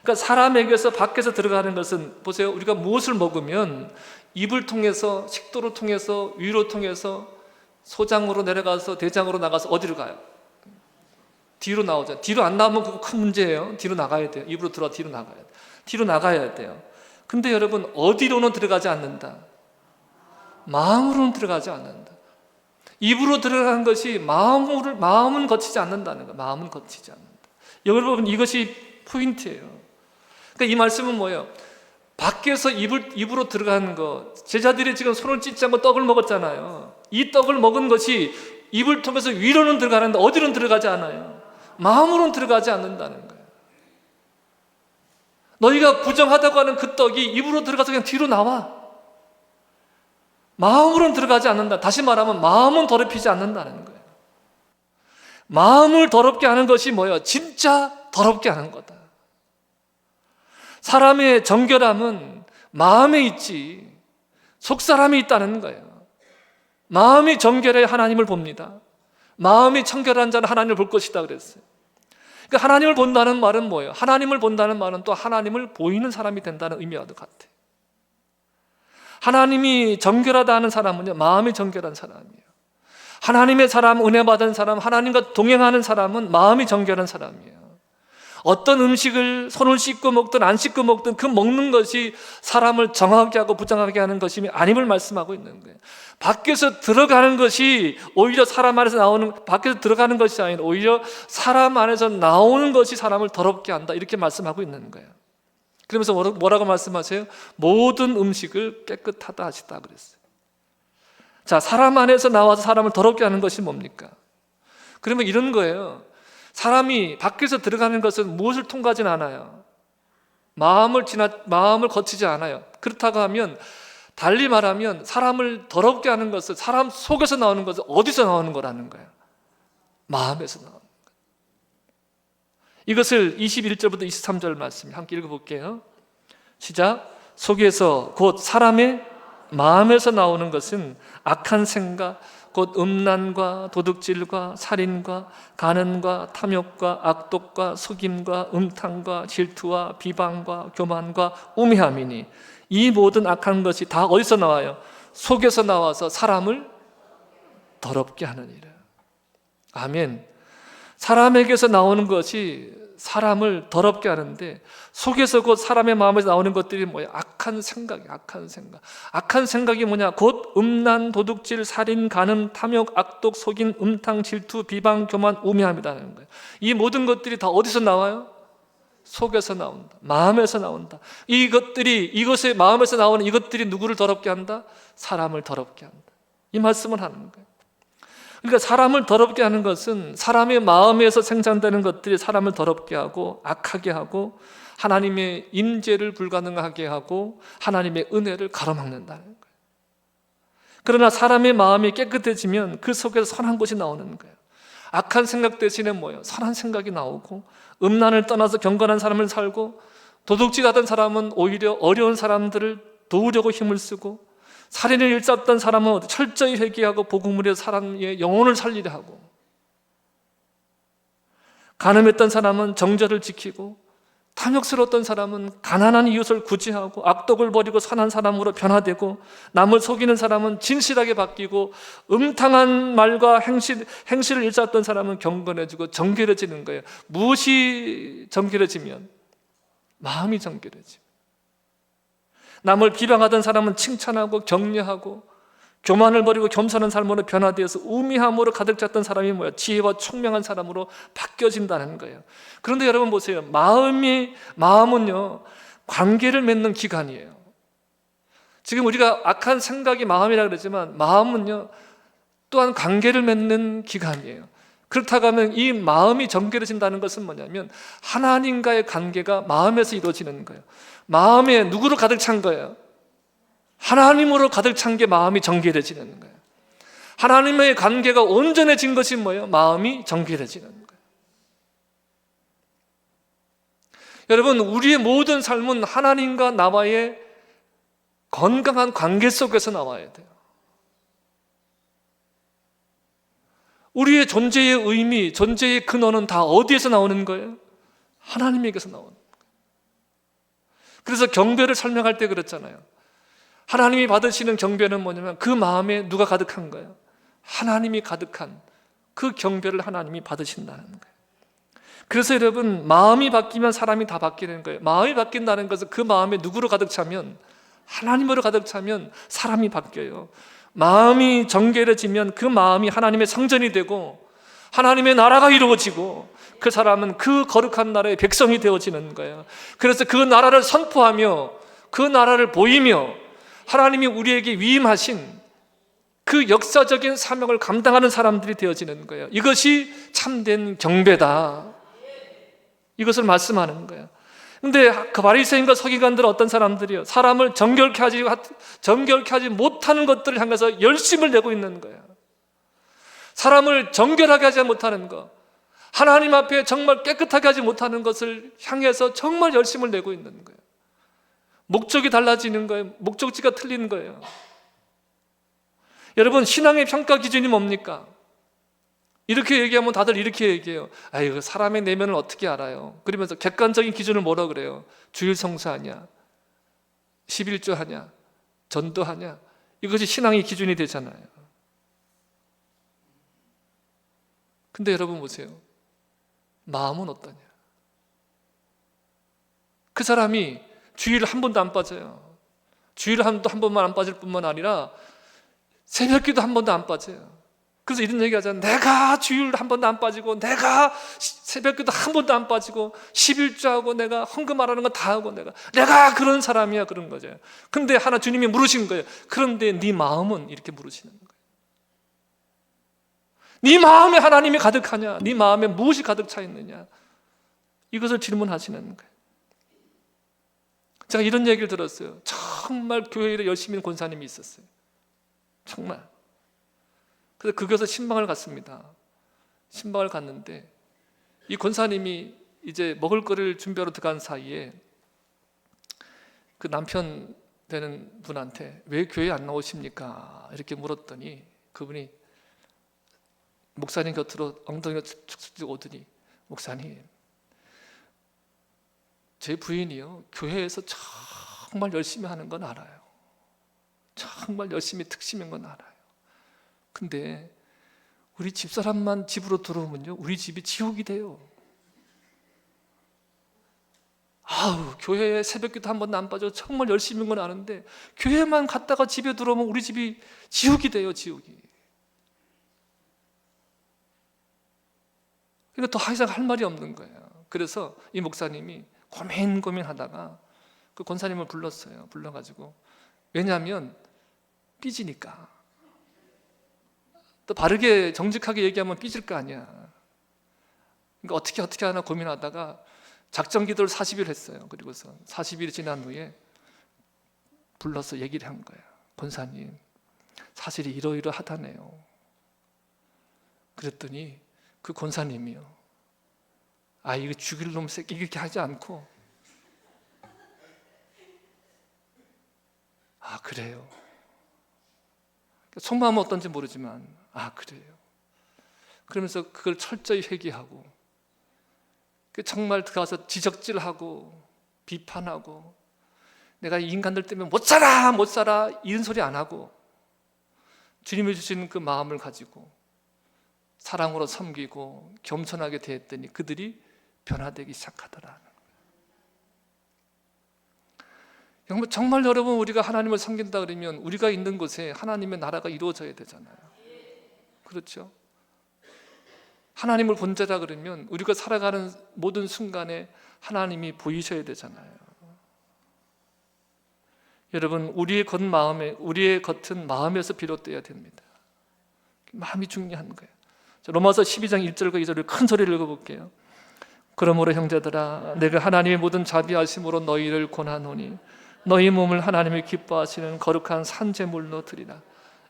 그러니까 사람에게서 밖에서 들어가는 것은 보세요. 우리가 무엇을 먹으면 입을 통해서, 식도를 통해서, 위로 통해서 소장으로 내려가서 대장으로 나가서 어디로 가요? 뒤로 나오죠. 뒤로 안 나오면 그거 큰 문제예요. 뒤로 나가야 돼요. 입으로 들어 뒤로 나가야 돼요. 뒤로 나가야 돼요. 근데 여러분, 어디로는 들어가지 않는다. 마음으로는 들어가지 않는다. 입으로 들어가는 것이 마음은 거치지 않는다는 거예요. 마음은 거치지 않는다. 여러분, 이것이 포인트예요. 그러니까 이 말씀은 뭐예요? 밖에서 입으로 들어가는 것. 제자들이 지금 손을 찢지 않고 떡을 먹었잖아요. 이 떡을 먹은 것이 입을 통해서 위로는 들어가는데 어디로는 들어가지 않아요. 마음으로는 들어가지 않는다는 거예요. 너희가 부정하다고 하는 그 떡이 입으로 들어가서 그냥 뒤로 나와. 마음으로는 들어가지 않는다. 다시 말하면 마음은 더럽히지 않는다는 거예요. 마음을 더럽게 하는 것이 뭐예요? 진짜 더럽게 하는 거다. 사람의 정결함은 마음에 있지 속사람이 있다는 거예요. 마음이 정결해 하나님을 봅니다. 마음이 청결한 자는 하나님을 볼 것이다 그랬어요. 그러니까 하나님을 본다는 말은 뭐예요? 하나님을 본다는 말은 또 하나님을 보이는 사람이 된다는 의미와 같아요. 하나님이 정결하다 하는 사람은요, 마음이 정결한 사람이에요. 하나님의 사람, 은혜 받은 사람, 하나님과 동행하는 사람은 마음이 정결한 사람이에요. 어떤 음식을 손을 씻고 먹든 안 씻고 먹든 그 먹는 것이 사람을 정하게 하고 부정하게 하는 것이 아님을 말씀하고 있는 거예요. 밖에서 들어가는 것이 오히려 사람 안에서 나오는, 밖에서 들어가는 것이 아니라 오히려 사람 안에서 나오는 것이 사람을 더럽게 한다, 이렇게 말씀하고 있는 거예요. 그러면서 뭐라고 말씀하세요? 모든 음식을 깨끗하다 하시다 그랬어요. 자, 사람 안에서 나와서 사람을 더럽게 하는 것이 뭡니까? 그러면 이런 거예요. 사람이 밖에서 들어가는 것은 무엇을 통과하진 않아요. 마음을 거치지 않아요. 그렇다고 하면 달리 말하면 사람을 더럽게 하는 것은 사람 속에서 나오는 것은 어디서 나오는 거라는 거예요? 마음에서 나오는 거예요. 이것을 21절부터 23절 말씀 함께 읽어볼게요. 시작. 속에서 곧 사람의 마음에서 나오는 것은 악한 생각 곧 음란과 도둑질과 살인과 간음과 탐욕과 악독과 속임과 음탕과 질투와 비방과 교만과 우매함이니 이 모든 악한 것이 다 어디서 나와요? 속에서 나와서 사람을 더럽게 하느니라. 아멘. 사람에게서 나오는 것이 사람을 더럽게 하는데 속에서 곧 사람의 마음에서 나오는 것들이 뭐예요? 악한 생각이 악한 생각. 악한 생각이 뭐냐? 곧 음란, 도둑질, 살인, 간음, 탐욕, 악독, 속임, 음탕, 질투, 비방, 교만, 우매함이라는 거예요. 이 모든 것들이 다 어디서 나와요? 속에서 나온다. 마음에서 나온다. 이것의 마음에서 나오는 이것들이 누구를 더럽게 한다? 사람을 더럽게 한다. 이 말씀을 하는 거예요. 그러니까 사람을 더럽게 하는 것은 사람의 마음에서 생산되는 것들이 사람을 더럽게 하고 악하게 하고 하나님의 임재를 불가능하게 하고 하나님의 은혜를 가로막는다는 거예요. 그러나 사람의 마음이 깨끗해지면 그 속에서 선한 것이 나오는 거예요. 악한 생각 대신에 뭐예요? 선한 생각이 나오고 음란을 떠나서 경건한 삶을 살고 도둑질하던 사람은 오히려 어려운 사람들을 도우려고 힘을 쓰고 살인을 일삼던 사람은 철저히 회개하고 복음으로 사람의 영혼을 살리려 하고 간음했던 사람은 정절을 지키고 탐욕스러웠던 사람은 가난한 이웃을 구제하고 악독을 버리고 선한 사람으로 변화되고 남을 속이는 사람은 진실하게 바뀌고 음탕한 말과 행실을 일삼았던 사람은 경건해지고 정결해지는 거예요. 무엇이 정결해지면? 마음이 정결해지고 남을 비방하던 사람은 칭찬하고 격려하고 교만을 버리고 겸손한 삶으로 변화되어서 우미함으로 가득 찼던 사람이 뭐야? 지혜와 총명한 사람으로 바뀌어진다는 거예요. 그런데 여러분 보세요. 마음은요 관계를 맺는 기관이에요. 지금 우리가 악한 생각이 마음이라 그러지만 마음은요 또한 관계를 맺는 기관이에요. 그렇다고 하면 이 마음이 정결해진다는 것은 뭐냐면 하나님과의 관계가 마음에서 이루어지는 거예요. 마음에 누구로 가득 찬 거예요? 하나님으로 가득 찬 게 마음이 정결해지는 거예요. 하나님의 관계가 온전해진 것이 뭐예요? 마음이 정결해지는 거예요. 여러분, 우리의 모든 삶은 하나님과 나와의 건강한 관계 속에서 나와야 돼요. 우리의 존재의 의미, 존재의 근원은 다 어디에서 나오는 거예요? 하나님에게서 나오는 거예요. 그래서 경배를 설명할 때 그랬잖아요. 하나님이 받으시는 경배는 뭐냐면 그 마음에 누가 가득한 거예요? 하나님이 가득한 그 경배를 하나님이 받으신다는 거예요. 그래서 여러분, 마음이 바뀌면 사람이 다 바뀌는 거예요. 마음이 바뀐다는 것은 그 마음에 누구로 가득 차면, 하나님으로 가득 차면 사람이 바뀌어요. 마음이 정결해지면 그 마음이 하나님의 성전이 되고 하나님의 나라가 이루어지고 그 사람은 그 거룩한 나라의 백성이 되어지는 거예요. 그래서 그 나라를 선포하며 그 나라를 보이며 하나님이 우리에게 위임하신 그 역사적인 사명을 감당하는 사람들이 되어지는 거예요. 이것이 참된 경배다. 이것을 말씀하는 거예요. 근데 그 바리새인과 서기관들은 어떤 사람들이요? 사람을 정결케 하지 못하는 것들을 향해서 열심을 내고 있는 거예요. 사람을 정결하게 하지 못하는 것, 하나님 앞에 정말 깨끗하게 하지 못하는 것을 향해서 정말 열심을 내고 있는 거예요. 목적이 달라지는 거예요. 목적지가 틀린 거예요. 여러분, 신앙의 평가 기준이 뭡니까? 이렇게 얘기하면 다들 이렇게 얘기해요. 아이고, 사람의 내면을 어떻게 알아요? 그러면서 객관적인 기준을 뭐라 그래요? 주일 성수하냐? 11조 하냐? 전도하냐? 이것이 신앙의 기준이 되잖아요. 근데 여러분 보세요. 마음은 어떠냐? 그 사람이 주일 한 번도 안 빠져요. 주일 한 번만 안 빠질 뿐만 아니라 새벽기도 한 번도 안 빠져요. 그래서 이런 얘기 하잖아요. 내가 주일 한 번도 안 빠지고, 내가 새벽기도 한 번도 안 빠지고, 11조하고 내가 헌금하라는 거 다 하고, 내가 그런 사람이야, 그런 거죠. 근데 하나 주님이 물으신 거예요. 그런데 네 마음은? 이렇게 물으시는 거예요. 네 마음에 하나님이 가득하냐? 네 마음에 무엇이 가득 차 있느냐? 이것을 질문하시는 거예요. 제가 이런 얘기를 들었어요. 정말 교회 일에 열심히 있는 권사님이 있었어요. 정말. 그래서 그곳에 신방을 갔습니다. 신방을 갔는데 이 권사님이 이제 먹을 거를 준비하러 들어간 사이에 그 남편 되는 분한테 왜 교회 안 나오십니까? 이렇게 물었더니 그분이 목사님 곁으로 엉덩이가 축축 오더니, 목사님, 제 부인이요, 교회에서 정말 열심히 하는 건 알아요. 정말 열심히 특심인 건 알아요. 근데 우리 집사람만 집으로 들어오면요, 우리 집이 지옥이 돼요. 아우, 교회에 새벽기도 한 번도 안 빠져 정말 열심히 한 건 아는데 교회만 갔다가 집에 들어오면 우리 집이 지옥이 돼요, 지옥이. 그러니까 더 이상 할 말이 없는 거예요. 그래서 이 목사님이 고민하다가 그 권사님을 불렀어요. 불러가지고, 왜냐하면 삐지니까. 또 바르게 정직하게 얘기하면 삐질 거 아니야. 그러니까 어떻게 하나 고민하다가 작전 기도를 40일 했어요. 그리고서 40일이 지난 후에 불러서 얘기를 한 거예요. 권사님, 사실이 이러이러하다네요. 그랬더니 그 권사님이요, 아, 이거 죽일 놈 새끼, 이렇게 하지 않고, 아, 그래요. 속마음은 어떤지 모르지만, 아, 그래요. 그러면서 그걸 철저히 회개하고, 정말 들어가서 지적질하고 비판하고, 내가 이 인간들 때문에 못 살아 이런 소리 안 하고, 주님이 주신 그 마음을 가지고 사랑으로 섬기고 겸손하게 대했더니 그들이 변화되기 시작하더라는 거예요. 정말 여러분, 우리가 하나님을 섬긴다 그러면 우리가 있는 곳에 하나님의 나라가 이루어져야 되잖아요. 그렇죠? 하나님을 본자라 그러면 우리가 살아가는 모든 순간에 하나님이 보이셔야 되잖아요. 여러분, 우리의 겉은 마음에서 비롯되어야 됩니다. 마음이 중요한 거예요. 로마서 12장 1절과 2절을 큰 소리를 읽어볼게요. 그러므로 형제들아, 내가 하나님의 모든 자비하심으로 너희를 권하노니 너희 몸을 하나님이 기뻐하시는 거룩한 산제물로 드리라.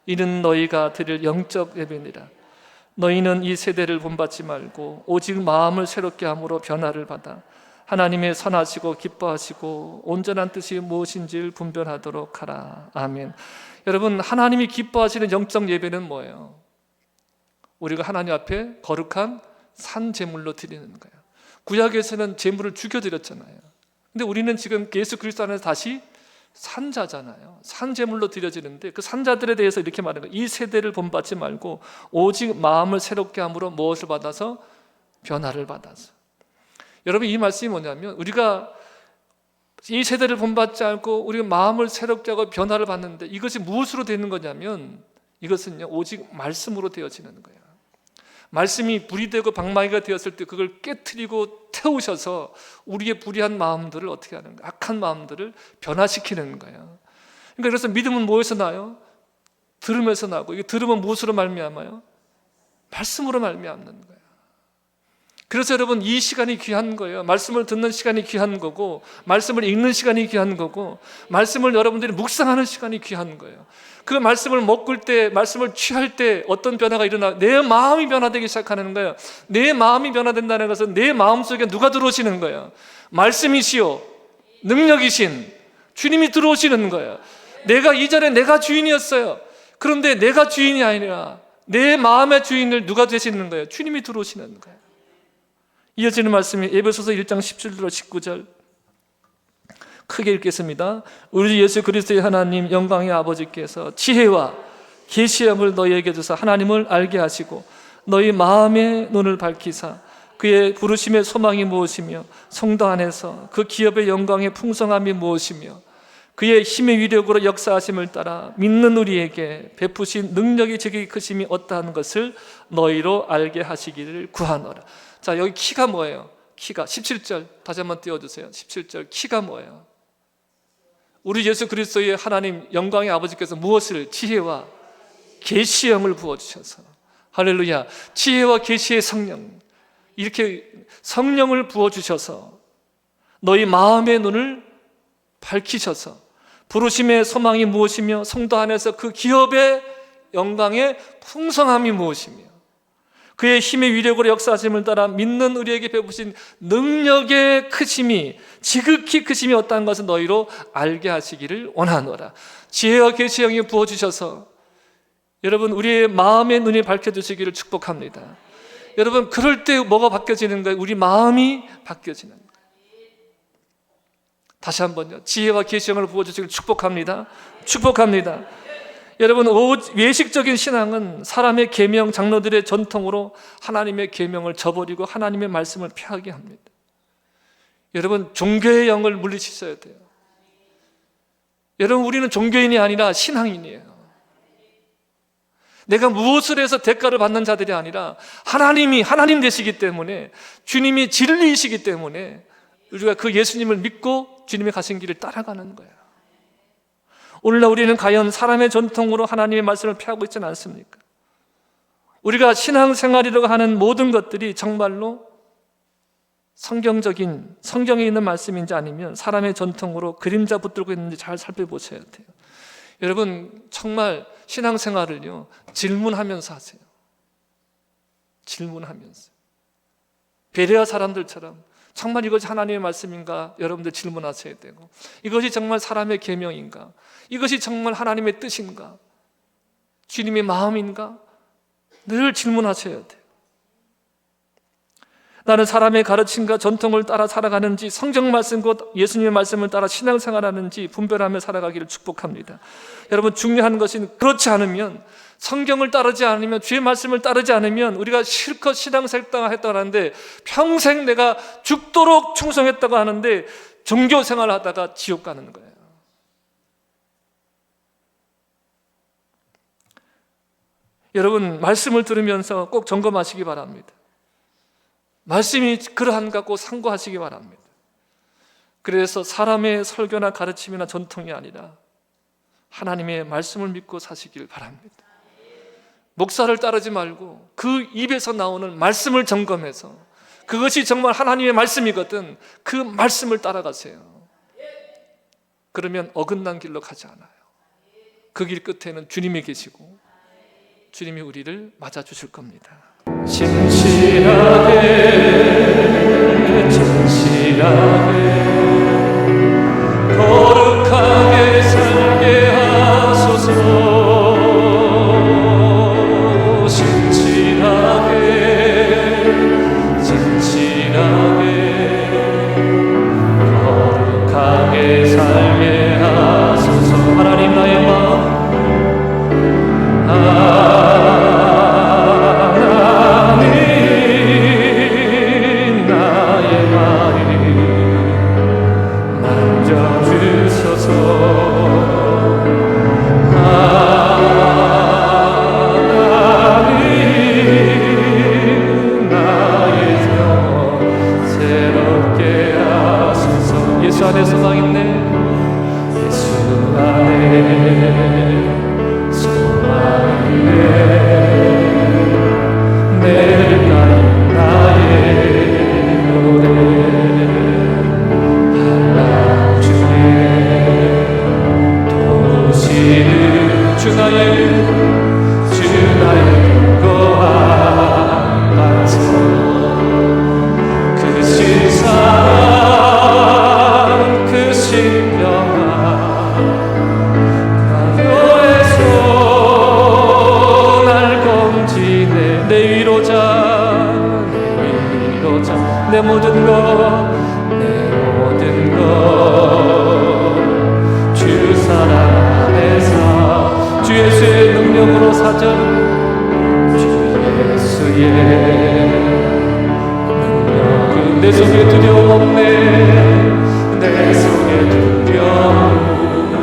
이는 너희가 드릴 영적 예배니라. 너희는 이 세대를 본받지 말고 오직 마음을 새롭게 함으로 변화를 받아 하나님의 선하시고 기뻐하시고 온전한 뜻이 무엇인지를 분별하도록 하라. 아멘. 여러분, 하나님이 기뻐하시는 영적 예배는 뭐예요? 우리가 하나님 앞에 거룩한 산 제물로 드리는 거예요. 구약에서는 제물을 죽여드렸잖아요. 근데 우리는 지금 예수 그리스도 안에서 다시 산자잖아요. 산제물로 드려지는데 그 산자들에 대해서 이렇게 말하는 거예요. 이 세대를 본받지 말고 오직 마음을 새롭게 함으로 무엇을 받아서? 변화를 받아서. 여러분, 이 말씀이 뭐냐면, 우리가 이 세대를 본받지 않고 우리가 마음을 새롭게 하고 변화를 받는데 이것이 무엇으로 되는 거냐면, 이것은요, 오직 말씀으로 되어지는 거예요. 말씀이 불이 되고 방망이가 되었을 때 그걸 깨트리고 태우셔서 우리의 불의한 마음들을 어떻게 하는 거예요? 악한 마음들을 변화시키는 거예요. 그러니까 그래서 믿음은 뭐에서 나요? 들음에서 나고, 이게 들음은 무엇으로 말미암아요? 말씀으로 말미암는 거예요. 그래서 여러분, 이 시간이 귀한 거예요. 말씀을 듣는 시간이 귀한 거고, 말씀을 읽는 시간이 귀한 거고, 말씀을 여러분들이 묵상하는 시간이 귀한 거예요. 그 말씀을 먹을 때, 말씀을 취할 때 어떤 변화가 일어나? 내 마음이 변화되기 시작하는 거예요. 내 마음이 변화된다는 것은 내 마음속에 누가 들어오시는 거예요? 말씀이시요 능력이신 주님이 들어오시는 거예요. 내가 이전에 내가 주인이었어요. 그런데 내가 주인이 아니라 내 마음의 주인을 누가 되시는 거예요? 주님이 들어오시는 거예요. 이어지는 말씀이 에베소서 1장 17절 19절 크게 읽겠습니다. 우리 예수 그리스도의 하나님 영광의 아버지께서 지혜와 계시함을 너희에게 주사 하나님을 알게 하시고 너희 마음의 눈을 밝히사 그의 부르심의 소망이 무엇이며 성도 안에서 그 기업의 영광의 풍성함이 무엇이며 그의 힘의 위력으로 역사하심을 따라 믿는 우리에게 베푸신 능력이 지극히 크심이 어떠한 것을 너희로 알게 하시기를 구하노라. 자, 여기 키가 뭐예요? 키가 17절 다시 한번 띄워주세요. 17절 키가 뭐예요? 우리 예수 그리스도의 하나님 영광의 아버지께서 무엇을? 지혜와 계시의 영을 부어주셔서, 할렐루야, 지혜와 계시의 성령, 이렇게 성령을 부어주셔서 너희 마음의 눈을 밝히셔서 부르심의 소망이 무엇이며 성도 안에서 그 기업의 영광의 풍성함이 무엇이며 그의 힘의 위력으로 역사하심을 따라 믿는 우리에게 베푸신 능력의 크심이 지극히 크심이 어떠한 것을 너희로 알게 하시기를 원하노라. 지혜와 계시의 영이 부어주셔서 여러분 우리의 마음의 눈이 밝혀주시기를 축복합니다. 여러분 그럴 때 뭐가 바뀌어지는 거예요? 우리 마음이 바뀌어지는 거예요. 다시 한번요, 지혜와 계시의 영을 부어주시기를 축복합니다. 축복합니다. 여러분 외식적인 신앙은 사람의 계명, 장로들의 전통으로 하나님의 계명을 저버리고 하나님의 말씀을 피하게 합니다. 여러분 종교의 영을 물리치셔야 돼요. 여러분 우리는 종교인이 아니라 신앙인이에요. 내가 무엇을 해서 대가를 받는 자들이 아니라 하나님이 하나님 되시기 때문에, 주님이 진리이시기 때문에 우리가 그 예수님을 믿고 주님의 가신 길을 따라가는 거예요. 오늘날 우리는 과연 사람의 전통으로 하나님의 말씀을 피하고 있지는 않습니까? 우리가 신앙생활이라고 하는 모든 것들이 정말로 성경적인, 성경에 있는 말씀인지 아니면 사람의 전통으로 그림자 붙들고 있는지 잘 살펴보셔야 돼요. 여러분 정말 신앙생활을요 질문하면서 하세요. 질문하면서 베레아 사람들처럼 정말 이것이 하나님의 말씀인가 여러분들 질문하셔야 되고, 이것이 정말 사람의 계명인가, 이것이 정말 하나님의 뜻인가, 주님의 마음인가 늘 질문하셔야 돼요. 나는 사람의 가르침과 전통을 따라 살아가는지 성경 말씀 곧 예수님의 말씀을 따라 신앙생활하는지 분별하며 살아가기를 축복합니다. 여러분 중요한 것은 그렇지 않으면, 성경을 따르지 않으면, 주의 말씀을 따르지 않으면 우리가 실컷 신앙생활 했다고 하는데 평생 내가 죽도록 충성했다고 하는데 종교생활을 하다가 지옥 가는 거예요. 여러분 말씀을 들으면서 꼭 점검하시기 바랍니다. 말씀이 그러한가 꼭 상고하시기 바랍니다. 그래서 사람의 설교나 가르침이나 전통이 아니라 하나님의 말씀을 믿고 사시길 바랍니다. 목사를 따르지 말고 그 입에서 나오는 말씀을 점검해서 그것이 정말 하나님의 말씀이거든 그 말씀을 따라가세요. 그러면 어긋난 길로 가지 않아요. 그 길 끝에는 주님이 계시고 주님이 우리를 맞아주실 겁니다. 진실하게 진실하게 거룩하게 살게 하소서. 진실하게 진실하게 거룩하게 살게 하소서. 하나님 나의 마음 예수 안에 소망 있네. 예수 안에 소망 있네. 내를 따른 나의 노래 한락 중에 도우시는 주 나의 견고한 반석 그 신사랑 그 신병아 강요에서 날 검지네. 내 위로자 내 모든 것 주 사랑 안에서 주 예수의 능력으로 사전 주 예수의 능력은 내 속에 두려움 없네. 내 속에 두려움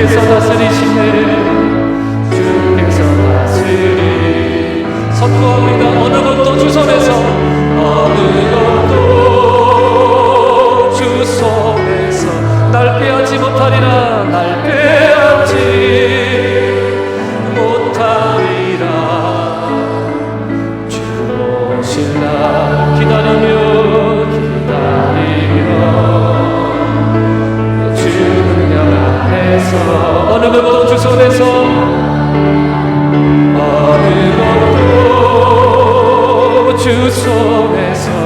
주께서 다스리시네. 주께서 다스리. 선포합니다. 어느 것도 주 손에서, 어느 것도 주 손에서 날 빼앗지 못하리라. 날 빼앗지 못하리라. 주 오실 날 기다리며 주 능력 안에서, 어느 것도 주 손에서, 어느 것도 주 손에서